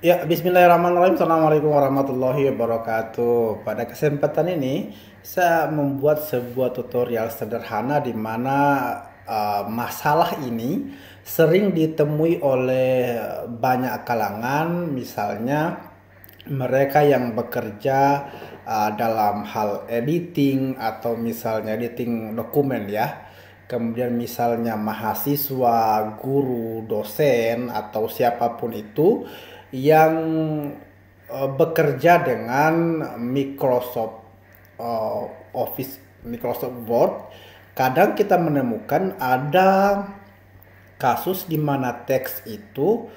Ya, bismillahirrahmanirrahim. Assalamualaikum warahmatullahi wabarakatuh. Pada kesempatan ini, saya membuat sebuah tutorial sederhana di mana masalah ini sering ditemui oleh banyak kalangan, misalnya mereka yang bekerja dalam hal editing atau misalnya editing dokumen ya. Kemudian misalnya mahasiswa, guru, dosen atau siapapun itu yang bekerja dengan Microsoft Office, Microsoft Word, kadang kita menemukan ada kasus di mana teks itu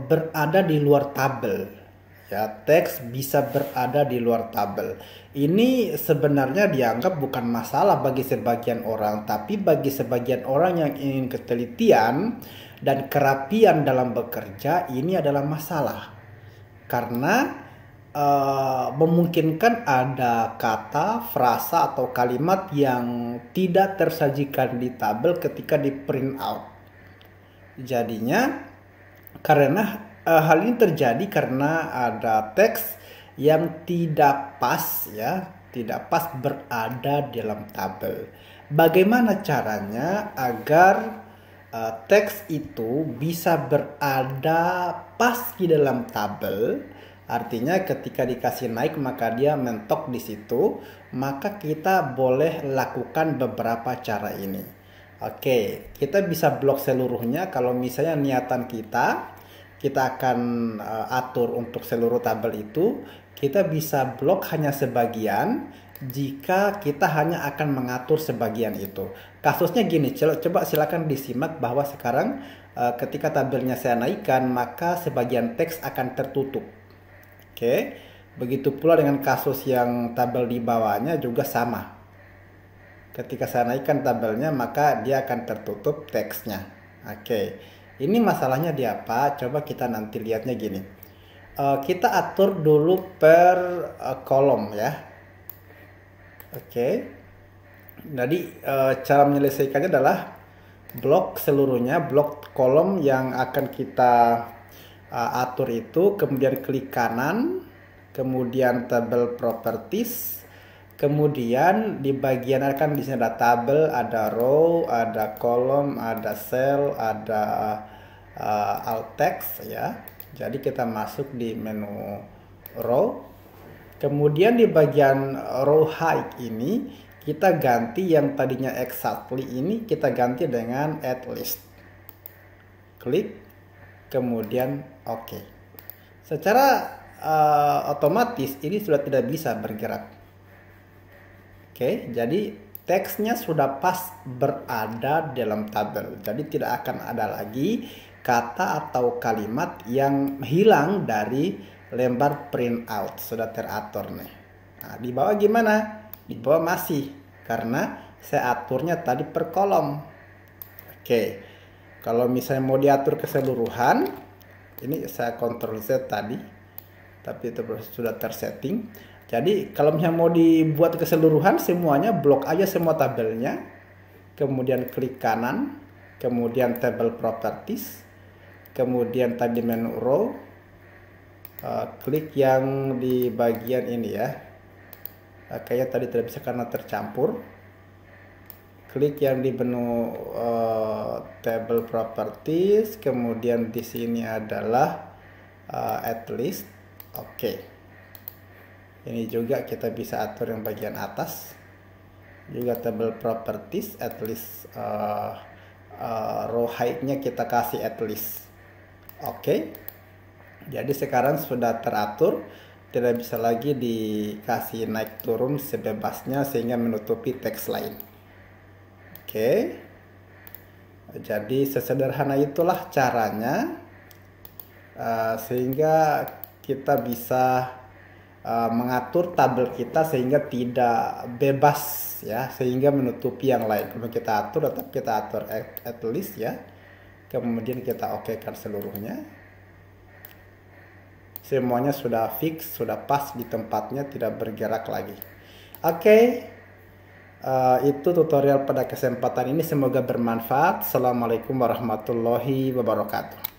berada di luar tabel. Ya, teks bisa berada di luar tabel. Ini sebenarnya dianggap bukan masalah bagi sebagian orang, tapi bagi sebagian orang yang ingin ketelitian dan kerapian dalam bekerja, ini adalah masalah. Karena memungkinkan ada kata, frasa, atau kalimat yang tidak tersajikan di tabel ketika di print out. Jadinya karena hal ini terjadi karena ada teks yang tidak pas ya, tidak pas berada dalam tabel. Bagaimana caranya agar teks itu bisa berada pas di dalam tabel? Artinya ketika dikasih naik maka dia mentok di situ, maka kita boleh lakukan beberapa cara ini. Oke, kita bisa blok seluruhnya kalau misalnya niatan kita akan atur untuk seluruh tabel itu. Kita bisa blok hanya sebagian jika kita hanya akan mengatur sebagian itu. Kasusnya gini, coba silakan disimak bahwa sekarang ketika tabelnya saya naikkan maka sebagian teks akan tertutup. Oke, begitu pula dengan kasus yang tabel di bawahnya juga sama. Ketika saya naikkan tabelnya maka dia akan tertutup teksnya. Oke, ini masalahnya di apa? Coba kita nanti lihatnya gini. Kita atur dulu per kolom ya. Oke, jadi cara menyelesaikannya adalah blok seluruhnya, blok kolom yang akan kita atur itu, kemudian klik kanan, kemudian tabel properties. Kemudian di bagian akan di sini ada tabel, ada row, ada kolom, ada cell, ada alt text ya. Jadi kita masuk di menu row. Kemudian di bagian row height ini kita ganti yang tadinya exactly ini kita ganti dengan at least. Klik, kemudian oke. Secara otomatis ini sudah tidak bisa bergerak. Oke, jadi teksnya sudah pas berada dalam tabel. Jadi tidak akan ada lagi kata atau kalimat yang hilang dari lembar printout. Sudah teratur nih. Nah, di bawah gimana? Di bawah masih, karena saya aturnya tadi per kolom. Oke, kalau misalnya mau diatur keseluruhan, ini saya Ctrl Z tadi, tapi itu sudah tersetting. Jadi kalau misalnya mau dibuat keseluruhan semuanya, blok aja semua tabelnya, kemudian klik kanan, kemudian table properties, kemudian tadi menu row, klik yang di bagian ini ya. Kayaknya tadi tidak bisa karena tercampur. Klik yang di menu table properties, kemudian di sini adalah at least. Oke. Ini juga kita bisa atur yang bagian atas. Juga table properties, at least row height-nya kita kasih at least. Oke. Jadi sekarang sudah teratur, tidak bisa lagi dikasih naik turun sebebasnya sehingga menutupi teks lain. Oke. Jadi sesederhana itulah caranya sehingga kita bisa mengatur tabel kita sehingga tidak bebas ya, sehingga menutupi yang lain. Kalau kita atur, tetap kita atur at least ya, kemudian kita okekan seluruhnya, semuanya sudah fix, sudah pas di tempatnya, tidak bergerak lagi. Oke, itu tutorial pada kesempatan ini, semoga bermanfaat. Assalamualaikum warahmatullahi wabarakatuh.